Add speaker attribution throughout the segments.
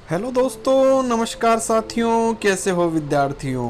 Speaker 1: Hello दोस्तों, नमस्कार साथियों, कैसे हो विद्यार्थियों।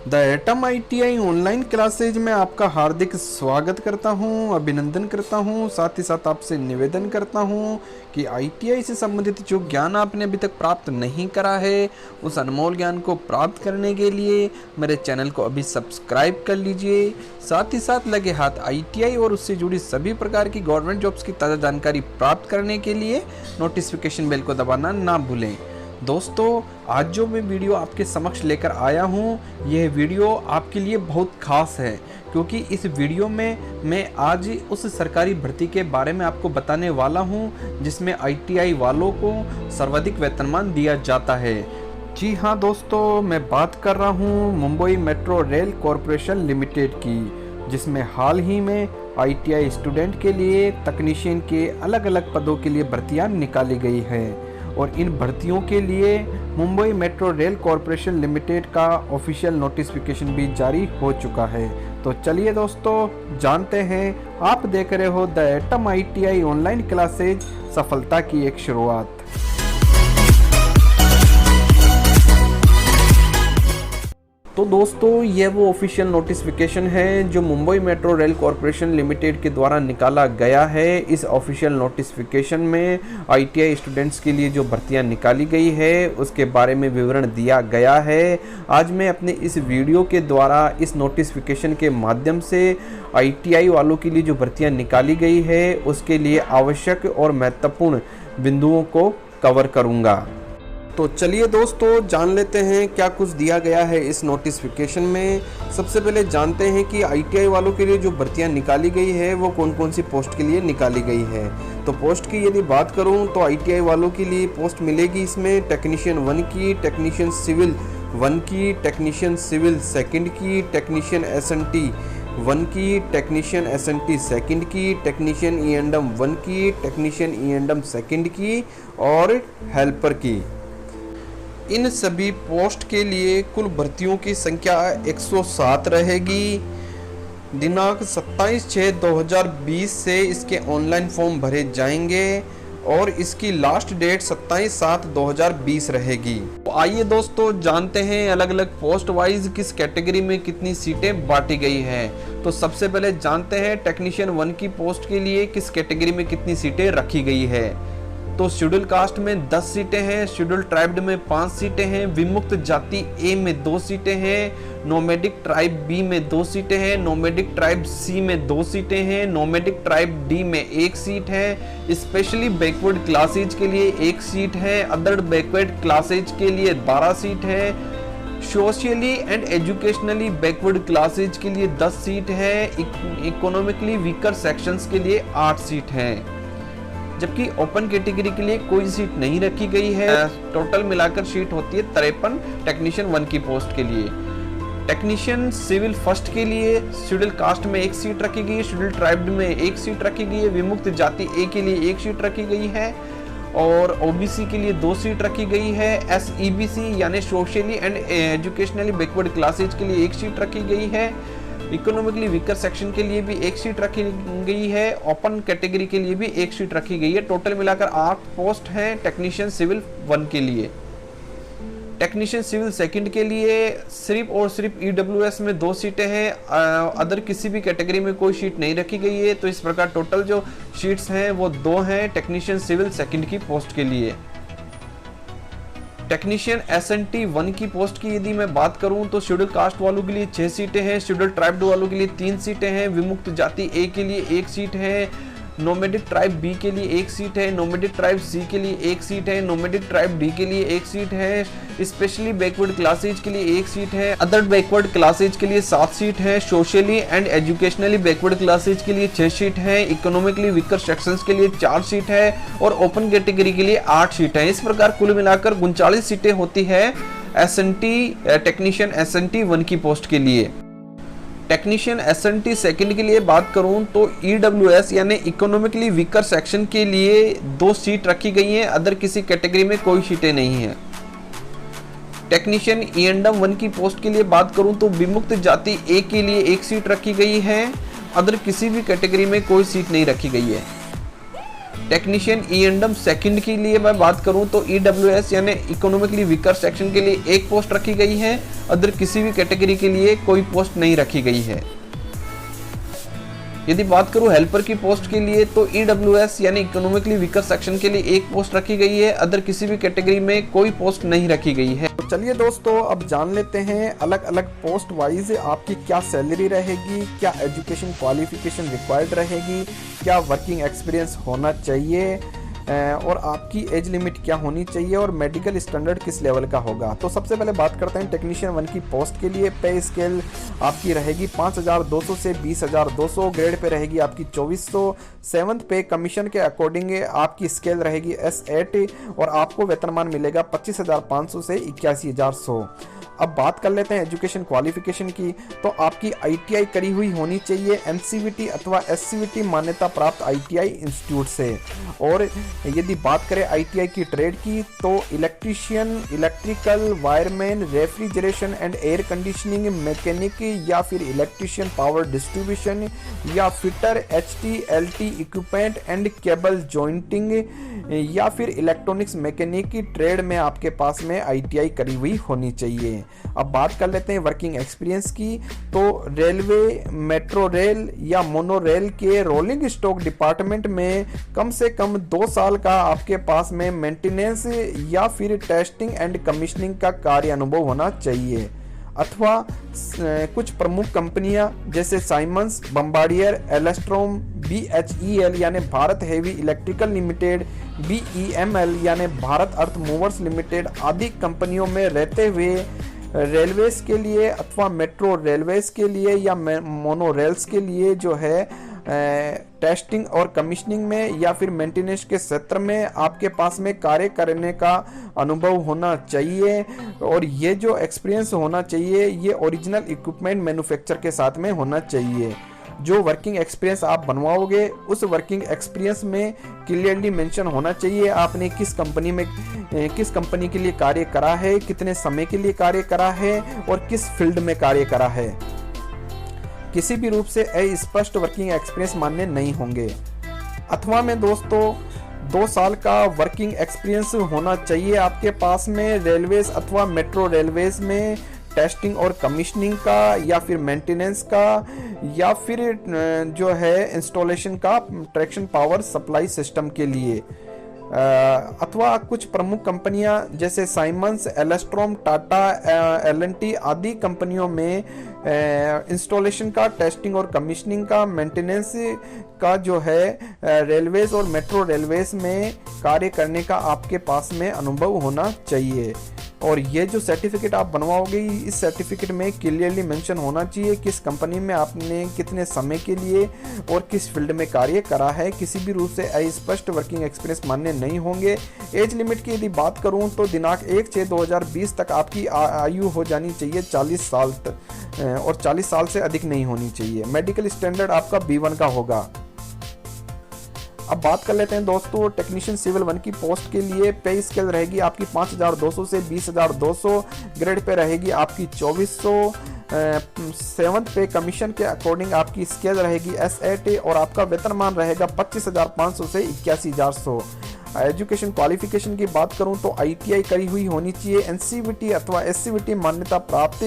Speaker 1: The atom ITI online classes में आपका हार्दिक स्वागत करता हूं, अभिनंदन करता हूं। साथ ही साथ आपसे निवेदन करता हूं कि आईटीआई से संबंधित जो ज्ञान आपने अभी तक प्राप्त नहीं करा है, उस अनमोल ज्ञान को प्राप्त करने के लिए मेरे चैनल को अभी सब्सक्राइब कर लीजिए। साथ ही साथ लगे हाथ आईटीआई और उससे जुड़ी सभी प्रकार की गवर्नमेंट जॉब्स की ताज़ा जानकारी प्राप्त करने के लिए नोटिफिकेशन बेल को दबाना ना भूलें। दोस्तों, आज जो मैं वीडियो आपके समक्ष लेकर आया हूँ, यह वीडियो आपके लिए बहुत खास है, क्योंकि इस वीडियो में मैं आज उस सरकारी भर्ती के बारे में आपको बताने वाला हूँ जिसमें आईटीआई वालों को सर्वाधिक वेतनमान दिया जाता है। जी हाँ दोस्तों, मैं बात कर रहा हूँ Mumbai metro rail corporation limited की, जिसमें हाल ही में आईटीआई स्टूडेंट के लिए तकनीशियन के अलग अलग पदों के लिए भर्तियाँ निकाली गई है। और इन भर्तियों के लिए Mumbai metro rail corporation limited का ऑफिशियल नोटिफिकेशन भी जारी हो चुका है। तो चलिए दोस्तों, जानते हैं। आप देख रहे हो the atom ITI online classes, सफलता की एक शुरुआत। तो दोस्तों, ये वो ऑफिशियल नोटिफिकेशन है जो Mumbai metro rail corporation limited के द्वारा निकाला गया है। इस ऑफिशियल नोटिफिकेशन में आईटीआई स्टूडेंट्स के लिए जो भर्तियां निकाली गई है उसके बारे में विवरण दिया गया है। आज मैं अपने इस वीडियो के द्वारा इस नोटिफिकेशन के माध्यम से आईटीआई वालों के लिए जो भर्तियां निकाली गई है उसके लिए आवश्यक और महत्वपूर्ण बिंदुओं को कवर करूँगा। तो चलिए दोस्तों, जान लेते हैं क्या कुछ दिया गया है इस नोटिफिकेशन में। सबसे पहले जानते हैं कि आईटीआई वालों के लिए जो भर्तियां निकाली गई है वो कौन कौन सी पोस्ट के लिए निकाली गई है। तो पोस्ट की यदि बात करूं तो आईटीआई वालों के लिए पोस्ट मिलेगी इसमें टेक्नीशियन 1 की, टेक्नीशियन सिविल 1 की, टेक्नीशियन सिविल 2 की, टेक्नीशियन एसएनटी 1 की, टेक्नीशियन एसएनटी 2 की, टेक्नीशियन ईएनडम 1 की, टेक्नीशियन ईएनडम 2 की और हेल्पर की। इन सभी पोस्ट के लिए कुल भर्तियों की संख्या 107 रहेगी। दिनांक 27/6/2020 से इसके ऑनलाइन फॉर्म भरे जाएंगे और इसकी लास्ट डेट 27/7/2020 रहेगी। तो आइए दोस्तों, जानते हैं अलग अलग पोस्ट वाइज किस कैटेगरी में कितनी सीटें बांटी गई हैं। तो सबसे पहले जानते हैं टेक्नीशियन 1 की पोस्ट के लिए किस कैटेगरी में कितनी सीटें रखी गई है। तो शेड्यूल कास्ट में 10 सीटें हैं, शेड्यूल ट्राइब्ड में 5 सीटें हैं, विमुक्त जाति ए में 2 सीटें हैं, नोमैडिक ट्राइब बी में 2 सीटें हैं, नोमैडिक ट्राइब सी में 2 सीटें हैं, नोमैडिक ट्राइब डी में 1 सीट है, स्पेशली बैकवर्ड क्लासेज के लिए 1 सीट है, अदर बैकवर्ड क्लासेज के लिए 12 सीट है, socially and educationally backward classes के लिए 10 सीट है, इकोनॉमिकली वीकर सेक्शंस के लिए 8 सीट है, जबकि ओपन कैटेगरी के लिए कोई सीट नहीं रखी गई है। टोटल मिलाकर सीट होती है 53 टेक्नीशियन 1 की पोस्ट के लिए। टेक्नीशियन सिविल फर्स्ट के लिए शेड्यूल कास्ट में 1 सीट रखी गई है, शेड्यूल ट्राइब्ड में 1 सीट रखी गई है, विमुक्त जाति ए के लिए 1 सीट रखी गई है और ओबीसी के लिए 2 सीट रखी गई है। एसईबीसी यानी socially and educationally backward classes के लिए 1 सीट रखी गई है। इकोनॉमिकली वीकर सेक्शन के लिए भी 1 सीट रखी गई है, ओपन कैटेगरी के लिए भी 1 सीट रखी गई है। टोटल मिलाकर 8 पोस्ट हैं टेक्नीशियन सिविल 1 के लिए। टेक्नीशियन सिविल 2 के लिए सिर्फ और सिर्फ ईडब्ल्यूएस में 2 सीटें हैं, अदर किसी भी कैटेगरी में कोई सीट नहीं रखी गई है। तो इस प्रकार टोटल जो सीट्स हैं वो 2 हैं टेक्नीशियन सिविल 2 की पोस्ट के लिए। टेक्नीशियन एसएनटी 1 की पोस्ट की यदि मैं बात करूं तो शेड्यूल कास्ट वालों के लिए 6 सीटें हैं, शेड्यूल ट्राइब्ड वालों के लिए 3 सीटें हैं, विमुक्त जाति ए के लिए 1 सीट है, नोमैडिक ट्राइब बी के लिए 1 सीट है, नोमैडिक ट्राइब सी के लिए 1 सीट है, नोमैडिक ट्राइब डी के लिए 1 सीट है, स्पेशली बैकवर्ड क्लासेज के लिए 1 सीट है, अदर बैकवर्ड क्लासेज के लिए 7 सीट है, socially and educationally backward classes के लिए 6 सीट है, इकोनॉमिकली वीकर सेक्शंस के लिए 4 सीट है और ओपन कैटेगरी के लिए 8 सीट है। इस प्रकार कुल मिलाकर 39 सीटें होती है एसएनटी टेक्नीशियन एसएनटी 1 की पोस्ट के लिए। टेक्नीशियन एसएनटी 2 के लिए बात करूं तो ईडब्ल्यूएस यानी इकोनॉमिकली वीकर सेक्शन के लिए 2 सीट रखी गई हैं, अदर किसी कैटेगरी में कोई सीटें नहीं हैं। टेक्नीशियन ईएनडम 1 की पोस्ट के लिए बात करूं तो विमुक्त जाति ए के लिए 1 सीट रखी गई है, अदर किसी भी कैटेगरी में कोई सीट नहीं रखी गई है। टेक्नीशियन ई&एम सेकंड के लिए मैं बात करूं तो EWS यानी इकोनॉमिकली वीकर सेक्शन के लिए एक पोस्ट रखी गई है। अदर किसी भी कैटेगरी के लिए कोई पोस्ट नहीं रखी गई है। यदि बात करूं हेल्पर की पोस्ट के लिए तो EWS यानी इकोनॉमिकली वीकर सेक्शन के लिए एक पोस्ट रखी गई है। अदर किसी भी कैटेगरी में कोई पोस्ट नहीं रखी गई है।
Speaker 2: तो चलिए दोस्तों, अब जान लेते हैं अलग अलग पोस्ट वाइज आपकी क्या सैलरी रहेगी, क्या एजुकेशन क्वालिफिकेशन रिक्वायर्ड रहेगी, क्या वर्किंग एक्सपीरियंस होना चाहिए और आपकी एज लिमिट क्या होनी चाहिए और मेडिकल स्टैंडर्ड किस लेवल का होगा। तो सबसे पहले बात करते हैं टेक्नीशियन 1 की पोस्ट के लिए। पे स्केल आपकी रहेगी 5,200 से 20,200, ग्रेड पे रहेगी आपकी 2,400। 7th पे कमीशन के अकॉर्डिंग आपकी स्केल रहेगी S8 और आपको वेतनमान मिलेगा 25,500 से 81,100। अब बात कर लेते हैं एजुकेशन क्वालिफिकेशन की। तो आपकी ITI करी हुई होनी चाहिए NCVT अथवा SCVT मान्यता प्राप्त ITI इंस्टीट्यूट से। और यदि बात करें ITI की ट्रेड की तो electrician, electrical, wireman, refrigeration and air conditioning, mechanic या फिर इलेक्ट्रीशियन पावर डिस्ट्रीब्यूशन या fitter, HT/LT equipment and cable jointing या फिर इलेक्ट्रॉनिक्स मैकेनिक की ट्रेड में आपके पास में ITI करी हुई होनी चाहिए। अब बात कर लेते हैं वर्किंग एक्सपीरियंस की। तो रेलवे, मेट्रो रेल या मोनो रेल के रोलिंग स्टॉक डिपार्टमेंट में कम से कम 2 साल का आपके पास में मेंटेनेंस या फिर टेस्टिंग एंड कमीशनिंग का कार्य अनुभव होना चाहिए। अथवा कुछ प्रमुख कंपनियां जैसे साइमंस, बम्बार्डियर, एलेस्ट्रोम, BHEL यानी Bharat heavy electrical limited, BEML यानी भारत अर्थ मूवर्स लिमिटेड आदि कंपनियों में रहते हुए रेलवेज के लिए अथवा मेट्रो रेलवेज के लिए या मोनो रेल्स के लिए जो है टेस्टिंग और कमीशनिंग में या फिर मेंटेनेंस के क्षेत्र में आपके पास में कार्य करने का अनुभव होना चाहिए। और ये जो एक्सपीरियंस होना चाहिए ये ओरिजिनल इक्विपमेंट मैन्युफैक्चर के साथ में होना चाहिए। जो वर्किंग एक्सपीरियंस आप बनवाओगे उस वर्किंग एक्सपीरियंस में क्लियरली मेंशन होना चाहिए आपने किस कंपनी के लिए कार्य करा है, कितने समय के लिए कार्य करा है और किस फील्ड में कार्य करा है। किसी भी रूप से अस्पष्ट वर्किंग एक्सपीरियंस मान्य नहीं होंगे। अथवा में दोस्तों 2 साल का वर्किंग एक्सपीरियंस होना चाहिए आपके पास में रेलवेज अथवा मेट्रो रेलवेज में टेस्टिंग और कमीशनिंग का या फिर मेंटेनेंस का या फिर जो है इंस्टॉलेशन का ट्रैक्शन पावर सप्लाई सिस्टम के लिए। अथवा कुछ प्रमुख कंपनियां जैसे साइमंस, एलेस्ट्रोम, टाटा, L&T आदि कंपनियों में इंस्टॉलेशन का, टेस्टिंग और कमीशनिंग का, मेंटेनेंस का जो है रेलवेज और मेट्रो रेलवेज में कार्य करने का आपके पास में अनुभव होना चाहिए। और ये जो सर्टिफिकेट आप बनवाओगे इस सर्टिफिकेट में क्लियरली मेंशन होना चाहिए किस कंपनी में आपने कितने समय के लिए और किस फील्ड में कार्य करा है। किसी भी रूप से अस्पष्ट वर्किंग एक्सपीरियंस मान्य नहीं होंगे। एज लिमिट की यदि बात करूं तो दिनांक 1/6/2020 तक आपकी आयु हो जानी चाहिए 40 साल तक और 40 साल से अधिक नहीं होनी चाहिए। मेडिकल स्टैंडर्ड आपका B1 का होगा। अब बात कर लेते हैं दोस्तों टेक्नीशियन सिविल 1 की पोस्ट के लिए। पे स्केल रहेगी आपकी 5,200 से 20,200, ग्रेड पे रहेगी आपकी 2,400। 7th पे कमीशन के अकॉर्डिंग आपकी स्केल रहेगी S8 और आपका वेतनमान रहेगा 25,500 से 81,100। एजुकेशन क्वालिफिकेशन की बात करूं तो ITI करी हुई होनी चाहिए NCVT अथवा SCVT मान्यता प्राप्त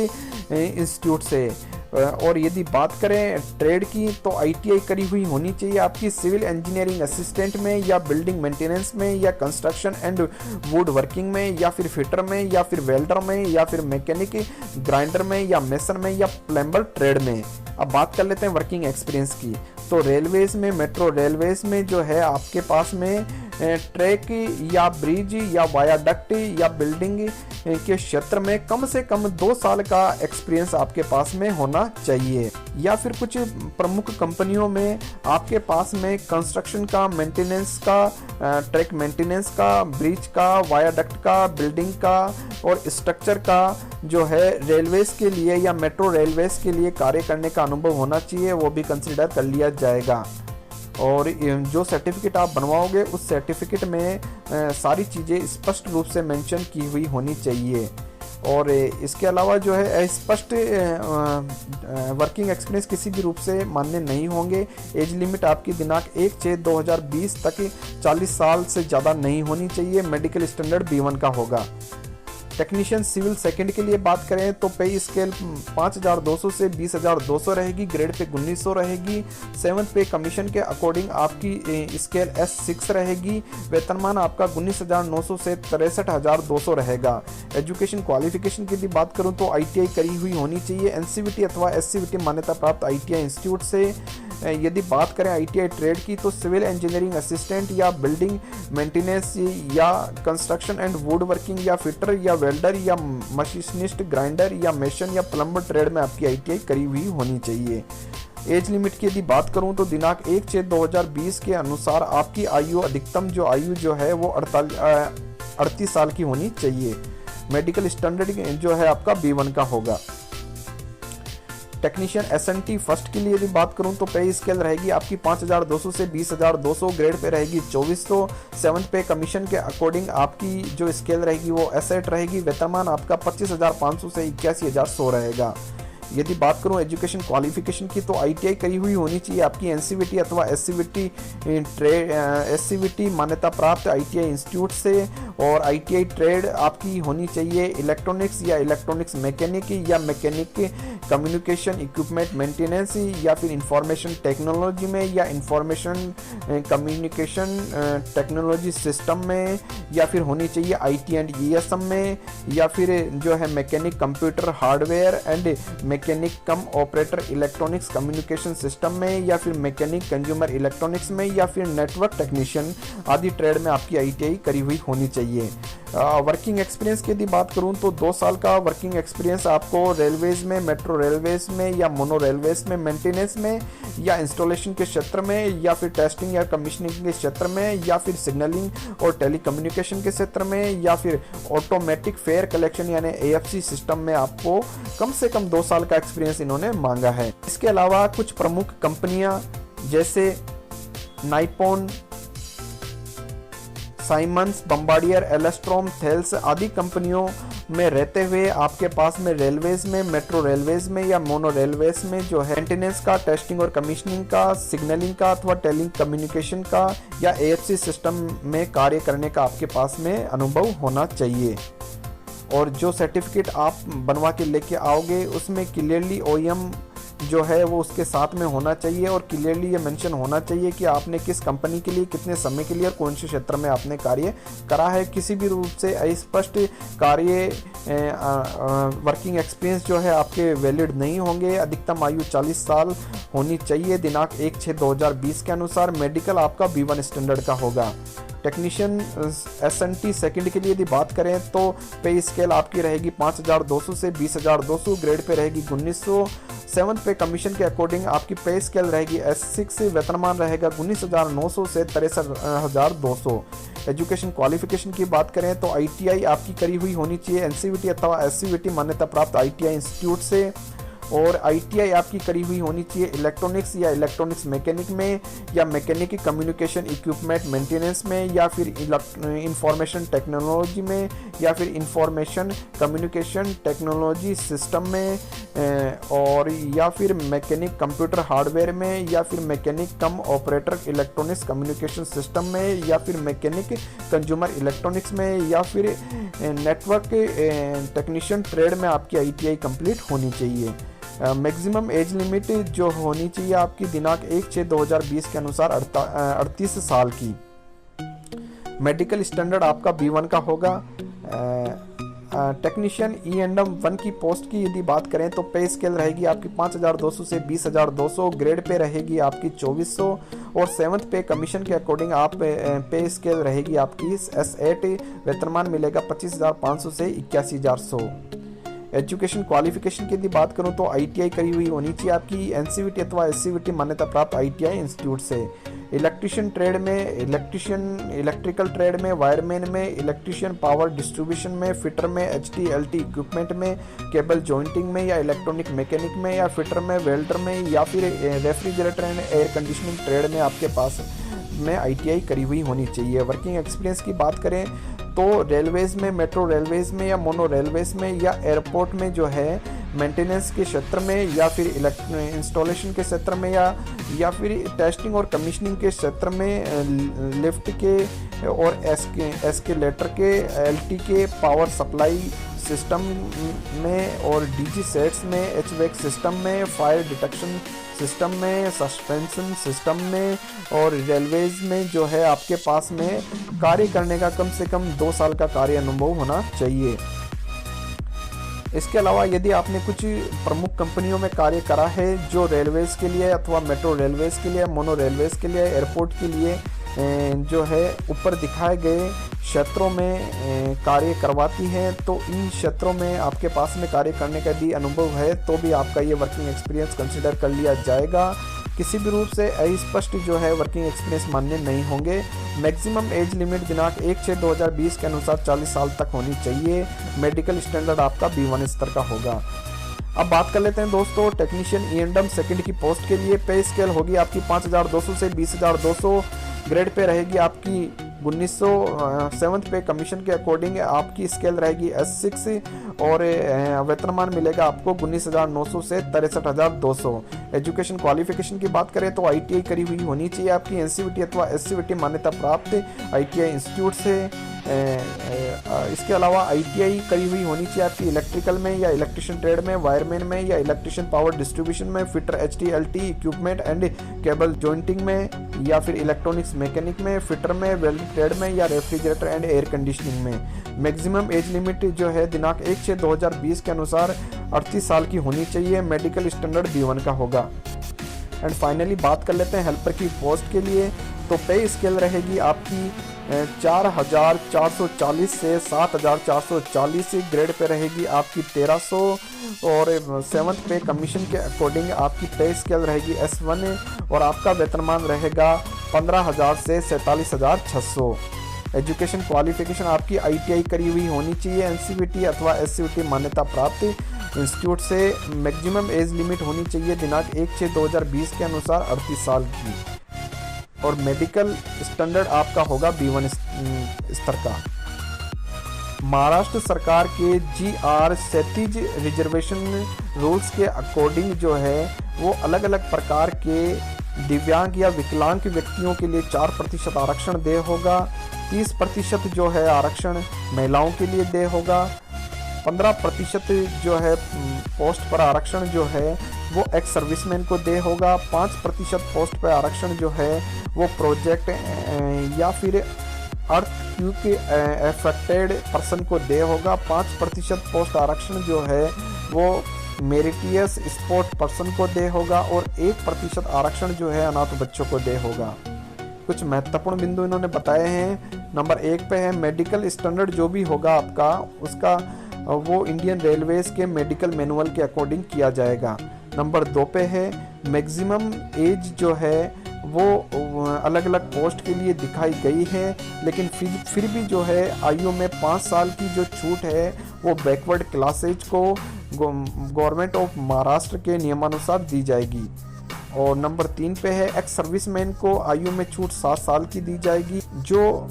Speaker 2: इंस्टीट्यूट से। और यदि बात करें ट्रेड की तो ITI करी हुई होनी चाहिए आपकी सिविल इंजीनियरिंग असिस्टेंट में या बिल्डिंग मेंटेनेंस में या कंस्ट्रक्शन एंड वुड वर्किंग में या फिर फिटर में या फिर वेल्डर में या फिर मैकेनिक ग्राइंडर में या मेसन में या प्लम्बर ट्रेड में। अब बात कर लेते हैं वर्किंग एक्सपीरियंस की। तो रेलवेज में, मेट्रो रेलवेज में जो है आपके पास में ट्रैक या ब्रिज या वायाडक्ट या बिल्डिंग के क्षेत्र में कम से कम 2 साल का एक्सपीरियंस आपके पास में होना चाहिए। या फिर कुछ प्रमुख कंपनियों में आपके पास में कंस्ट्रक्शन का, मेंटेनेंस का, ट्रैक मेंटेनेंस का, ब्रिज का, वायाडक्ट का, बिल्डिंग का और स्ट्रक्चर का जो है रेलवेज के लिए या मेट्रो रेलवेज के लिए कार्य करने का अनुभव होना चाहिए, वो भी कंसिडर कर लिया जाएगा। और जो सर्टिफिकेट आप बनवाओगे उस सर्टिफिकेट में सारी चीज़ें स्पष्ट रूप से मेंशन की हुई होनी चाहिए। और इसके अलावा जो है स्पष्ट वर्किंग एक्सपीरियंस किसी भी रूप से मान्य नहीं होंगे। एज लिमिट आपकी दिनांक 1/6/2020 तक 40 साल से ज़्यादा नहीं होनी चाहिए। मेडिकल स्टैंडर्ड B1 का होगा। टेक्नीशियन सिविल सेकंड के लिए बात करें तो पे स्केल 5200 से 20200 रहेगी, ग्रेड पे 1900 रहेगी। 7th पे कमीशन के अकॉर्डिंग आपकी स्केल S6 रहेगी। वेतनमान आपका 19,900 से 63,200 रहेगा। एजुकेशन क्वालिफिकेशन की भी बात करूं तो ITI करी हुई होनी चाहिए NCVT अथवा SCVT मान्यता प्राप्त ITI इंस्टीट्यूट से। यदि बात करें ITI ट्रेड की तो सिविल इंजीनियरिंग असिस्टेंट या बिल्डिंग मेंटेनेंस या कंस्ट्रक्शन एंड वुड वर्किंग या फिटर या वेल्डर या मशीनिस्ट, ग्राइंडर या मेशन या प्लम्बर ट्रेड में आपकी ITI करी हुई होनी चाहिए। एज लिमिट की यदि बात करूं तो दिनांक 1/6/2020 के अनुसार आपकी आयु अधिकतम जो है वो 38 साल की होनी चाहिए। मेडिकल स्टैंडर्ड जो है आपका B1 का होगा। टेक्नीशियन SNT फर्स्ट के लिए यदि बात करूं तो पे स्केल रहेगी आपकी 5200 से 20,200, ग्रेड पे रहेगी 2400। 7th पे कमीशन के अकॉर्डिंग आपकी जो स्केल रहेगी वो S8 रहेगी। वेतनमान आपका 25,500 से 81,100 रहेगा। यदि बात करूं एजुकेशन क्वालिफिकेशन की तो ITI करी हुई होनी चाहिए आपकी NCVT अथवा SCVT मान्यता प्राप्त ITI इंस्टीट्यूट से। और ITI ट्रेड आपकी होनी चाहिए इलेक्ट्रॉनिक्स या इलेक्ट्रॉनिक्स मैकेनिक या मैकेनिक कम्युनिकेशन इक्विपमेंट मेंटेनेंस या फिर इंफॉर्मेशन टेक्नोलॉजी में या इंफॉर्मेशन कम्युनिकेशन टेक्नोलॉजी सिस्टम में या फिर होनी चाहिए IT एंड ESM में या फिर जो है mechanic computer hardware and mechanic come operator electronics communication system में या फिर मैकेनिक कंज्यूमर इलेक्ट्रॉनिक्स में या फिर नेटवर्क टेक्नीशियन आदि ट्रेड में आपकी ITI करी हुई होनी चाहिए। वर्किंग एक्सपीरियंस की यदि बात करूं तो 2 साल का वर्किंग एक्सपीरियंस आपको रेलवेज में, मेट्रो रेलवेज में या मोनो रेलवेज में मेंटेनेंस में या इंस्टॉलेशन के क्षेत्र में या फिर टेस्टिंग या कमीशनिंग के क्षेत्र में या फिर सिग्नलिंग और टेलीकम्युनिकेशन के क्षेत्र में या फिर ऑटोमेटिक फेयर कलेक्शन यानी AFC सिस्टम में आपको कम से कम 2 साल का एक्सपीरियंस इन्होंने मांगा है। इसके अलावा कुछ प्रमुख कंपनियां जैसे नाइपॉन, साइमंस, बम्बार्डियर, एलेस्ट्रोम, थेल्स आदि कंपनियों में रहते हुए आपके पास में रेलवेज में, मेट्रो रेलवेज में या मोनो रेलवेज में जो है मेंटेनेंस का, टेस्टिंग और कमीशनिंग का, सिग्नलिंग का अथवा टेली कम्युनिकेशन का या AFC सिस्टम में कार्य करने का आपके पास में अनुभव होना चाहिए। और जो सर्टिफिकेट आप बनवा के लेके आओगे उसमें क्लियरली OEM जो है वो उसके साथ में होना चाहिए और क्लियरली ये मेंशन होना चाहिए कि आपने किस कंपनी के लिए, कितने समय के लिए और कौन से क्षेत्र में आपने कार्य करा है। किसी भी रूप से अस्पष्ट कार्य वर्किंग एक्सपीरियंस जो है आपके वैलिड नहीं होंगे। अधिकतम आयु 40 साल होनी चाहिए दिनांक 1/6/2020 के अनुसार। मेडिकल आपका B1 स्टैंडर्ड का होगा। टेक्नीशियन SNT सेकंड के लिए यदि बात करें तो पे स्केल आपकी रहेगी 5200 से 20,200, ग्रेड पे रहेगी 1900। 7th पे कमीशन के अकॉर्डिंग आपकी पे स्केल रहेगी S6, वेतनमान रहेगा 19,900 से 63,200। एजुकेशन क्वालिफिकेशन की बात करें तो ITI आपकी करी हुई होनी चाहिए NCVT अथवा SCVT मान्यता प्राप्त ITI इंस्टीट्यूट से। और ITI आपकी करी हुई होनी चाहिए इलेक्ट्रॉनिक्स या इलेक्ट्रॉनिक्स मैकेनिक में या मैकेनिक कम्युनिकेशन इक्विपमेंट मेंटेनेंस में या फिर इंफॉर्मेशन टेक्नोलॉजी में या फिर इंफॉर्मेशन कम्युनिकेशन टेक्नोलॉजी सिस्टम में और या फिर मैकेनिक कंप्यूटर हार्डवेयर में या फिर मैकेनिक कम ऑपरेटर इलेक्ट्रॉनिक्स कम्युनिकेशन सिस्टम में या फिर मैकेनिक कंज्यूमर इलेक्ट्रॉनिक्स में या फिर नेटवर्क टेक्नीशियन ट्रेड में आपकी ITI कंप्लीट होनी चाहिए। मैक्सिमम एज लिमिट जो होनी चाहिए आपकी दिनांक 1/6/2020 के अनुसार 38 साल की। मेडिकल स्टैंडर्ड आपका B1 का होगा। टेक्नीशियन E&M 1 की पोस्ट की यदि बात करें तो पे स्केल रहेगी आपकी 5200 से 20,200, ग्रेड पे रहेगी आपकी 2400। और 7th पे कमीशन के अकॉर्डिंग आप पे स्केल रहेगी आपकी S8, वेतनमान मिलेगा 25,500 से 81,100। एजुकेशन क्वालिफिकेशन की यदि बात करूं तो ITI करी हुई होनी चाहिए आपकी NCVT अथवा SCVT मान्यता प्राप्त ITI इंस्टीट्यूट से। इलेक्ट्रिशियन ट्रेड में, इलेक्ट्रिकल ट्रेड में, वायरमैन में, इलेक्ट्रिशियन पावर डिस्ट्रीब्यूशन में, फिटर में, HT/LT इक्विपमेंट में, केबल जॉइंटिंग में या इलेक्ट्रॉनिक मैकेनिक में या फिटर में, वेल्डर में या फिर refrigerator and air conditioning trade में आपके पास में ITI करी हुई होनी चाहिए। वर्किंग एक्सपीरियंस की बात करें तो रेलवेज़ में, मेट्रो रेलवेज़ में या मोनो रेलवेज़ में या एयरपोर्ट में जो है मेंटेनेंस के क्षेत्र में या फिर इंस्टॉलेशन के क्षेत्र में या फिर टेस्टिंग और कमीशनिंग के क्षेत्र में लिफ्ट के और एस्केलेटर के, एलटी के, पावर सप्लाई सिस्टम में और डीजी सेट्स में, एचवैक सिस्टम में, फायर डिटेक्शन सिस्टम में, सस्पेंशन सिस्टम में और रेलवेज में जो है आपके पास में कार्य करने का कम से कम 2 साल का कार्य अनुभव होना चाहिए। इसके अलावा यदि आपने कुछ प्रमुख कंपनियों में कार्य करा है जो रेलवेज़ के लिए अथवा मेट्रो रेलवेज़ के लिए, मोनो रेलवेज़ के लिए, एयरपोर्ट के लिए जो है ऊपर दिखाए गए क्षेत्रों में कार्य करवाती है, तो इन क्षेत्रों में आपके पास में कार्य करने का यदि अनुभव है तो भी आपका ये वर्किंग एक्सपीरियंस कंसिडर कर लिया जाएगा। किसी भी रूप से अस्पष्ट जो है वर्किंग एक्सपीरियंस मान्य नहीं होंगे। मैक्सिमम एज लिमिट दिनांक 1/6/2020 के अनुसार 40 साल तक होनी चाहिए। मेडिकल स्टैंडर्ड आपका B1 स्तर का होगा। अब बात कर लेते हैं दोस्तों टेक्नीशियन E&M सेकंड की पोस्ट के लिए। पे स्केल होगी आपकी 5,200 से 20,200। ग्रेड पे रहेगी आपकी 1900। सेवंथ पे कमीशन के अकॉर्डिंग आपकी स्केल रहेगी S6 और वेतनमान मिलेगा आपको 19,900 से 63,200। एजुकेशन क्वालिफिकेशन की बात करें तो ITI करी हुई होनी चाहिए आपकी। NCVT अथवा SCVT मान्यता प्राप्त ITI इंस्टीट्यूट से। इसके अलावा ITI करी हुई होनी चाहिए आपकी इलेक्ट्रिकल में या इलेक्ट्रिशियन ट्रेड में, वायरमैन में या इलेक्ट्रिशियन पावर डिस्ट्रीब्यूशन में, fitter HT/LT equipment and cable jointing में या फिर इलेक्ट्रॉनिक्स मैकेनिक में, फिटर में, वेल्डिंग ट्रेड में या रेफ्रिजरेटर एंड एयर कंडीशनिंग में। मैक्सिमम एज लिमिट जो है दिनांक 1/6/2020 के अनुसार 38 साल की होनी चाहिए। मेडिकल स्टैंडर्ड B1 का होगा। एंड फाइनली बात कर लेते हैं हेल्पर की पोस्ट के लिए। तो पे स्केल रहेगी आपकी 4,440 से 7,440। ग्रेड पे रहेगी आपकी 1,300 और सेवंथ पे कमीशन के अकॉर्डिंग आपकी पे स्केल रहेगी S1 और आपका वेतनमान रहेगा 15,000 से 47,600। एजुकेशन क्वालिफिकेशन आपकी ITI करी हुई होनी चाहिए NCVT अथवा SCVT मान्यता प्राप्त इंस्टीट्यूट से। मैक्सिमम एज लिमिट होनी चाहिए दिनांक 1/6/2020 के अनुसार 38 साल की और मेडिकल स्टैंडर्ड आपका होगा B1 स्तर का। महाराष्ट्र सरकार के GR क्षैतिज रिजर्वेशन रूल्स के अकॉर्डिंग जो है वो अलग अलग प्रकार के दिव्यांग या विकलांग व्यक्तियों के लिए 4% आरक्षण दे होगा। 30% जो है आरक्षण महिलाओं के लिए दे होगा। 15% जो है पोस्ट पर आरक्षण जो है वो एक्स सर्विसमैन को दे होगा। 5% पोस्ट पर आरक्षण जो है वो प्रोजेक्ट या फिर अर्थक्वेक अफेक्टेड पर्सन को दे होगा। 5% पोस्ट आरक्षण जो है वो मेरिटियस स्पोर्ट पर्सन को दे होगा और 1% आरक्षण जो है अनाथ बच्चों को दे होगा। कुछ महत्वपूर्ण बिंदु इन्होंने बताए हैं। नंबर 1 पे है मेडिकल स्टैंडर्ड जो भी होगा आपका उसका वो इंडियन रेलवेज के मेडिकल मैनुअल के अकॉर्डिंग किया जाएगा। नंबर 2 पे है मैक्सिमम एज जो है वो अलग अलग पोस्ट के लिए दिखाई गई है, लेकिन फिर भी जो है आयु में 5 साल की जो छूट है वो बैकवर्ड क्लासेज को गवर्नमेंट ऑफ महाराष्ट्र के नियमानुसार दी जाएगी। और नंबर 3 पे है एक्स सर्विसमैन को आयु में छूट 7 साल की दी जाएगी। जो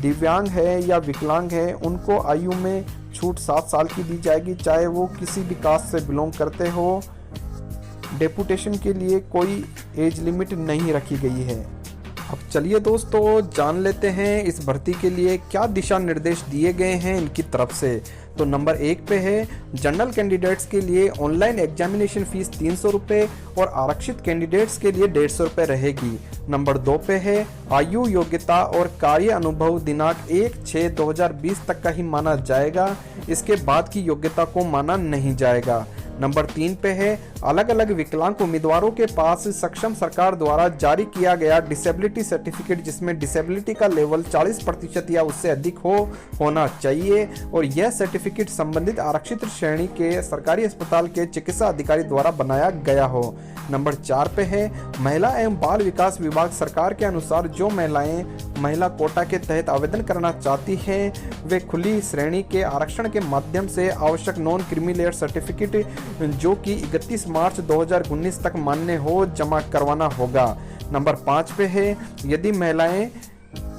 Speaker 2: दिव्यांग है या विकलांग है उनको आयु में छूट 7 साल की दी जाएगी, चाहे वो किसी भी कास्ट से बिलोंग करते हो। डेपुटेशन के लिए कोई एज लिमिट नहीं रखी गई है। अब चलिए दोस्तों जान लेते हैं इस भर्ती के लिए क्या दिशा निर्देश दिए गए हैं इनकी तरफ से। तो नंबर 1 पे है जनरल कैंडिडेट्स के लिए ऑनलाइन एग्जामिनेशन फीस 300 रुपये और आरक्षित कैंडिडेट्स के लिए 150 रुपये रहेगी। नंबर 2 पे है आयु योग्यता और कार्य अनुभव दिनांक 1/6/2020 तक का ही माना जाएगा, इसके बाद की योग्यता को माना नहीं जाएगा। नंबर 3 पे है अलग अलग विकलांग उम्मीदवारों के पास सक्षम सरकार द्वारा जारी किया गया डिसेबिलिटी सर्टिफिकेट जिसमें डिसेबिलिटी का लेवल 40% या उससे अधिक होना चाहिए और यह सर्टिफिकेट संबंधित आरक्षित श्रेणी के सरकारी अस्पताल के चिकित्सा अधिकारी द्वारा बनाया गया हो। नंबर 4 पे है महिला एवं बाल विकास विभाग सरकार के अनुसार जो महिलाएं महिला कोटा के तहत आवेदन करना चाहती हैं वे खुली श्रेणी के आरक्षण के माध्यम से आवश्यक नॉन क्रीमी सर्टिफिकेट जो कि 31 मार्च 2019 तक मान्य हो जमा करवाना होगा। नंबर 5 पे है यदि महिलाएं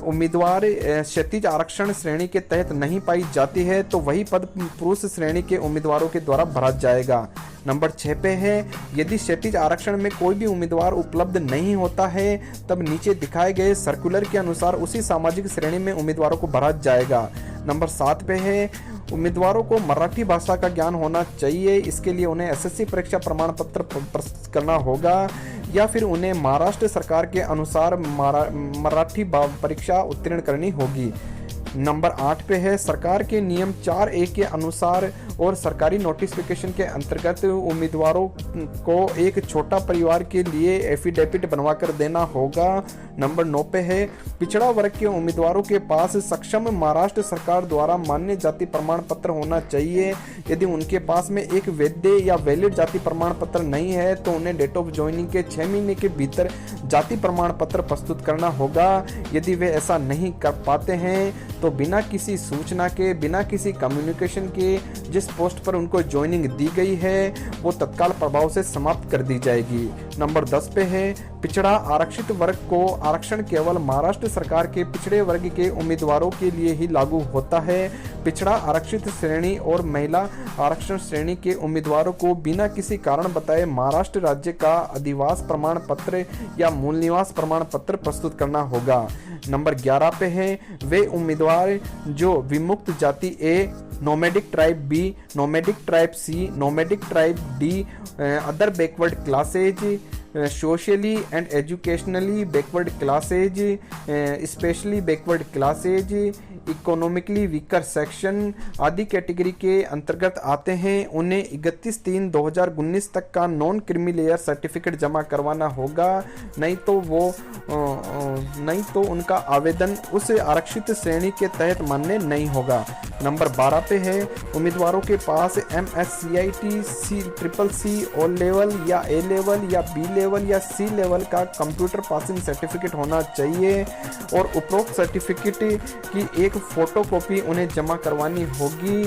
Speaker 2: उम्मीदवार क्षैतिज आरक्षण श्रेणी के तहत नहीं पाई जाती है तो वही पद पुरुष श्रेणी के उम्मीदवारों के द्वारा भरा जाएगा। नंबर 6 पे है, यदि क्षैतिज आरक्षण में कोई भी उम्मीदवार उपलब्ध नहीं होता है तब नीचे दिखाए गए सर्कुलर के अनुसार उसी सामाजिक श्रेणी में उम्मीदवारों को भरा जाएगा। नंबर 7 पे है, उम्मीदवारों को मराठी भाषा का ज्ञान होना चाहिए। इसके लिए उन्हें एसएससी परीक्षा प्रमाण पत्र प्रस्तुत करना होगा या फिर उन्हें महाराष्ट्र सरकार के अनुसार मराठी परीक्षा उत्तीर्ण करनी होगी। नंबर 8 पे है, सरकार के नियम 4A के अनुसार और सरकारी नोटिफिकेशन के अंतर्गत उम्मीदवारों को एक छोटा परिवार के लिए एफिडेविट बनवाकर देना होगा। नंबर 9 पे है, पिछड़ा वर्ग के उम्मीदवारों के पास सक्षम महाराष्ट्र सरकार द्वारा मान्य जाति प्रमाण पत्र होना चाहिए। यदि उनके पास में एक वैध या वैलिड जाति प्रमाण पत्र नहीं है तो उन्हें डेट ऑफ ज्वाइनिंग के 6 महीने के भीतर जाति प्रमाण पत्र प्रस्तुत करना होगा। यदि वे ऐसा नहीं कर पाते हैं तो बिना किसी सूचना के, बिना किसी कम्युनिकेशन के जिस पोस्ट पर उनको ज्वाइनिंग दी गई है वो तत्काल प्रभाव से समाप्त कर दी जाएगी। नंबर 10 पे है, पिछड़ा आरक्षित वर्ग को आरक्षण केवल महाराष्ट्र सरकार के पिछड़े वर्ग के उम्मीदवारों के लिए ही लागू होता है। पिछड़ा आरक्षित श्रेणी और महिला आरक्षण श्रेणी के उम्मीदवारों को बिना किसी कारण बताए महाराष्ट्र राज्य का अधिवास प्रमाण पत्र या मूल निवास प्रमाण पत्र प्रस्तुत करना होगा। नंबर 11 पे है, वे उम्मीदवार जो विमुक्त जाति A, nomadic tribe B, nomadic tribe C, nomadic tribe D, other backward classes, socially and educationally backward classes, specially backward classes, economically weaker section आदि कैटेगरी के अंतर्गत आते हैं, उन्हें 31/3/2019 तक का नॉन क्रीमी लेयर सर्टिफिकेट जमा करवाना होगा। नहीं तो उनका आवेदन उस आरक्षित श्रेणी के तहत मान्य नहीं होगा। नंबर 12 पे है, उम्मीदवारों के पास MSCIT CCC O लेवल या A लेवल या B लेवल या C लेवल का कंप्यूटर पासिंग सर्टिफिकेट होना चाहिए और उपरोक्त सर्टिफिकेट की एक फोटोकॉपी उन्हें जमा करवानी होगी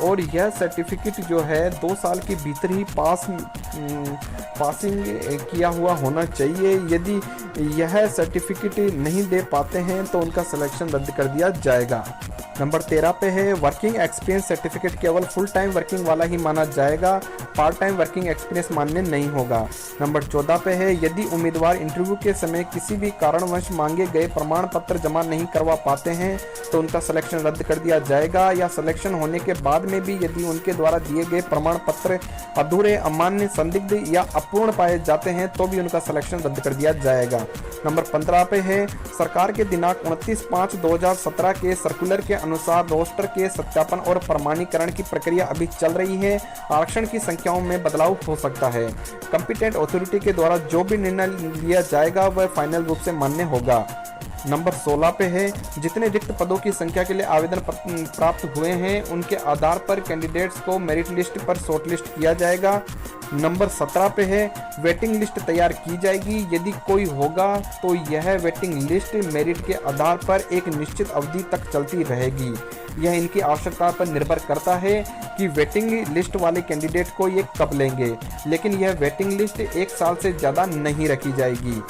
Speaker 2: और यह सर्टिफिकेट जो है 2 साल के भीतर ही पासिंग किया हुआ होना चाहिए। यदि यह सर्टिफिकेट नहीं दे पाते हैं तो उनका सिलेक्शन रद्द कर दिया जाएगा। नंबर 13 पे है, वर्किंग एक्सपीरियंस सर्टिफिकेट केवल फुल टाइम वर्किंग वाला ही माना जाएगा, पार्ट टाइम वर्किंग एक्सपीरियंस मान्य नहीं होगा। नंबर 14 पे है, यदि उम्मीदवार इंटरव्यू के समय किसी भी कारणवश मांगे गए प्रमाण पत्र जमा नहीं करवा पाते हैं तो उनका सिलेक्शन रद्द कर दिया जाएगा या सिलेक्शन होने के बाद में भी यदि उनके द्वारा दिए गए प्रमाण पत्र अधूरे, अमान्य, संदिग्ध या अपूर्ण पाए जाते हैं तो भी उनका सिलेक्शन रद्द कर दिया जाएगा। नंबर 15 पे है, सरकार के दिनांक 29/5/2017 के सर्कुलर के अनुसार रोस्टर के सत्यापन और प्रमाणीकरण की प्रक्रिया अभी चल रही है। आरक्षण की संख्याओं में बदलाव हो सकता है। कंपिटेंट अथॉरिटी के द्वारा जो भी निर्णय लिया जाएगा वह फाइनल रूप से मान्य होगा। नंबर 16 पे है, जितने रिक्त पदों की संख्या के लिए आवेदन प्राप्त हुए हैं उनके आधार पर कैंडिडेट्स को मेरिट लिस्ट पर शॉर्टलिस्ट किया जाएगा। नंबर 17 पे है, वेटिंग लिस्ट तैयार की जाएगी। यदि कोई होगा तो यह वेटिंग लिस्ट मेरिट के आधार पर एक निश्चित अवधि तक चलती रहेगी। यह इनकी आवश्यकता पर निर्भर करता है कि वेटिंग लिस्ट वाले कैंडिडेट को ये कब लेंगे, लेकिन यह वेटिंग लिस्ट 1 साल से ज़्यादा नहीं रखी जाएगी।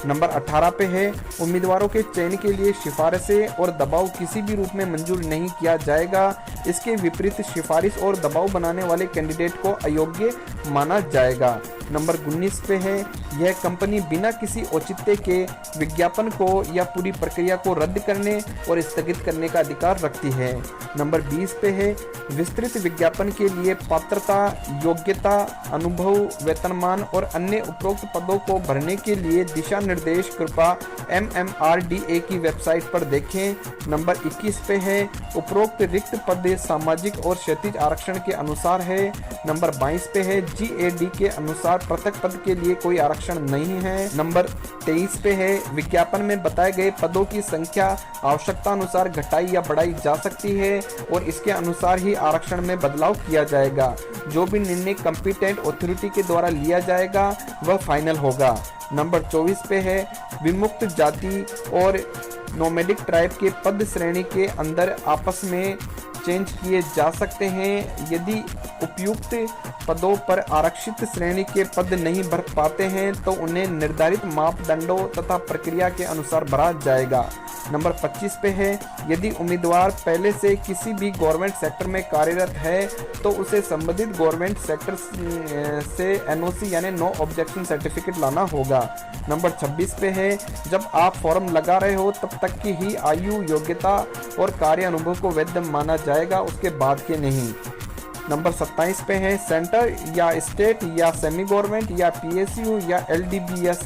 Speaker 2: नंबर 18 पे है, उम्मीदवारों के चयन के लिए सिफारिशें और दबाव किसी भी रूप में मंजूर नहीं किया जाएगा। इसके विपरीत सिफारिश और दबाव बनाने वाले कैंडिडेट को अयोग्य माना जाएगा। नंबर 19 पे है, यह कंपनी बिना किसी औचित्य के विज्ञापन को या पूरी प्रक्रिया को रद्द करने और स्थगित करने का अधिकार रखती है। नंबर 20 पे है, विस्तृत विज्ञापन के लिए पात्रता, योग्यता, अनुभव, वेतनमान और अन्य उपरोक्त पदों को भरने के लिए दिशा निर्देश कृपया MMRDA की वेबसाइट पर देखें। नंबर 21 पे है, उपरोक्त रिक्त पद सामाजिक और क्षैतिज आरक्षण के अनुसार है। नंबर 22 पे है, GAD के अनुसार पृथक पद के लिए कोई आरक्षण नहीं है। नंबर 23 पे है, विज्ञापन में बताए गए पदों की संख्या आवश्यकता अनुसार घटाई या बढ़ाई जा सकती है और इसके अनुसार ही आरक्षण में बदलाव किया जाएगा। जो भी निर्णय कंपिटेंट अथॉरिटी के द्वारा लिया जाएगा वह फाइनल होगा। नंबर 24 पे है, विमुक्त जाति और नोमैडिक ट्राइब के पद श्रेणी के अंदर आपस में चेंज किए जा सकते हैं। यदि उपयुक्त पदों पर आरक्षित श्रेणी के पद नहीं भर पाते हैं तो उन्हें निर्धारित मापदंडों तथा प्रक्रिया के अनुसार भरा जाएगा। नंबर 25 पे है, यदि उम्मीदवार पहले से किसी भी गवर्नमेंट सेक्टर में कार्यरत है तो उसे संबंधित गवर्नमेंट सेक्टर से एनओसी यानी नो ऑब्जेक्शन सर्टिफिकेट लाना होगा। नंबर 26 पे है, जब आप फॉर्म लगा रहे हो तब तक की ही आयु, योग्यता और कार्य अनुभव को वैध माना जाएगा, उसके बाद के नहीं। नंबर 27 पे है, सेंटर या स्टेट या सेमी गवर्नमेंट या पीएसयू या एलडीबीएस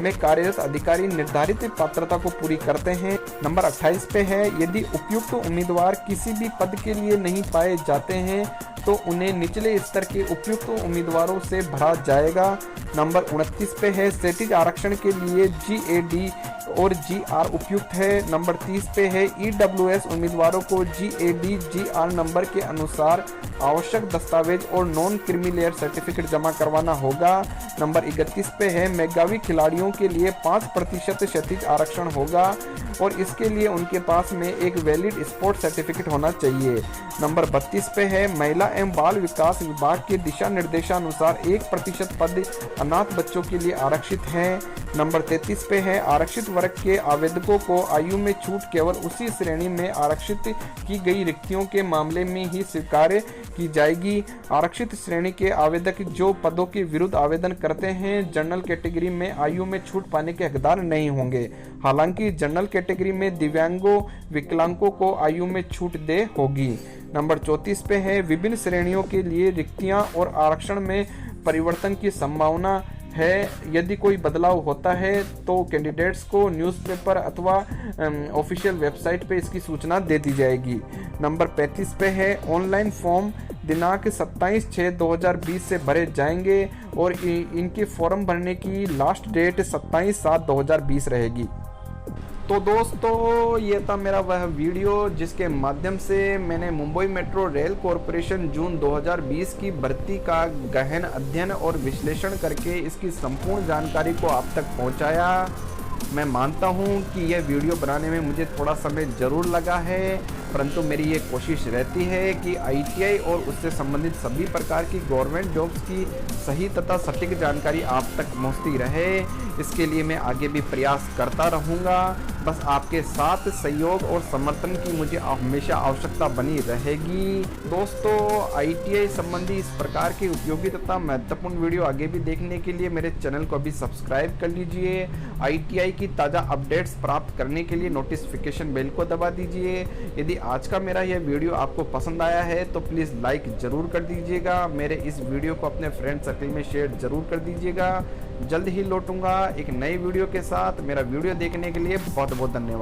Speaker 2: में कार्यरत अधिकारी निर्धारित पात्रता को पूरी करते हैं। नंबर 28 पे है, यदि उपयुक्त उम्मीदवार किसी भी पद के लिए नहीं पाए जाते हैं तो उन्हें निचले स्तर के उपयुक्त उम्मीदवारों से भरा जाएगा। नंबर 29 पे है, स्टैटिक आरक्षण के लिए जीएडी और जीआर उपयुक्त है। नंबर 30 पे है, ईडब्ल्यूएस उम्मीदवारों को जीएडी जीआर नंबर के अनुसार आवश्यक दस्तावेज और नॉन क्रीमी सर्टिफिकेट जमा करवाना होगा। नंबर 31 पे है, मेधावी खिलाड़ियों के लिए 5% क्षैतिज आरक्षण होगा और इसके लिए उनके पास में एक वैलिड स्पोर्ट्स सर्टिफिकेट होना चाहिए। नंबर 32 पे है, महिला एवं बाल विकास विभाग के दिशा निर्देशानुसार 1% पद अनाथ बच्चों के लिए आरक्षित हैं। नंबर 33 पे है, आरक्षित वर्ग के आवेदकों को आयु में छूट केवल उसी श्रेणी में आरक्षित की गई रिक्तियों के मामले में ही स्वीकार की जाएगी। आरक्षित श्रेणी के आवेदक जो पदों के विरुद्ध आवेदन करते हैं जनरल कैटेगरी में आयु में छूट पाने के हकदार नहीं होंगे। हालांकि जनरल कैटेगरी में दिव्यांगों, विकलांगों को आयु में छूट दे होगी। नंबर 34 पे है, विभिन्न श्रेणियों के लिए रिक्तियां और आरक्षण में परिवर्तन की संभावना है। यदि कोई बदलाव होता है तो कैंडिडेट्स को न्यूज़पेपर अथवा ऑफिशियल वेबसाइट पे इसकी सूचना दे दी जाएगी। नंबर 35 पे है, ऑनलाइन फॉर्म दिनांक 27/6/2020 से भरे जाएंगे और इनके फॉर्म भरने की लास्ट डेट 27/7/2020 रहेगी। तो दोस्तों ये था मेरा वह वीडियो जिसके माध्यम से मैंने मुंबई मेट्रो रेल कॉरपोरेशन जून 2020 की भर्ती का गहन अध्ययन और विश्लेषण करके इसकी संपूर्ण जानकारी को आप तक पहुंचाया। मैं मानता हूं कि यह वीडियो बनाने में मुझे थोड़ा समय ज़रूर लगा है, परंतु मेरी ये कोशिश रहती है कि आईटीआई और उससे संबंधित सभी प्रकार की गवर्नमेंट जॉब्स की सही तथा सटीक जानकारी आप तक पहुंचती रहे। इसके लिए मैं आगे भी प्रयास करता रहूँगा। बस आपके साथ सहयोग और समर्थन की मुझे हमेशा आवश्यकता बनी रहेगी। दोस्तों आईटीआई संबंधी इस प्रकार के उपयोगी तथा महत्वपूर्ण वीडियो आगे भी देखने के लिए मेरे चैनल को अभी सब्सक्राइब कर लीजिए। आईटीआई की ताज़ा अपडेट्स प्राप्त करने के लिए नोटिफिकेशन बेल को दबा दीजिए। यदि आज का मेरा यह वीडियो आपको पसंद आया है तो प्लीज़ लाइक ज़रूर कर दीजिएगा। मेरे इस वीडियो को अपने फ्रेंड सर्कल में शेयर ज़रूर कर दीजिएगा। जल्द ही लौटूंगा एक नई वीडियो के साथ। मेरा वीडियो देखने के लिए बहुत बहुत धन्यवाद।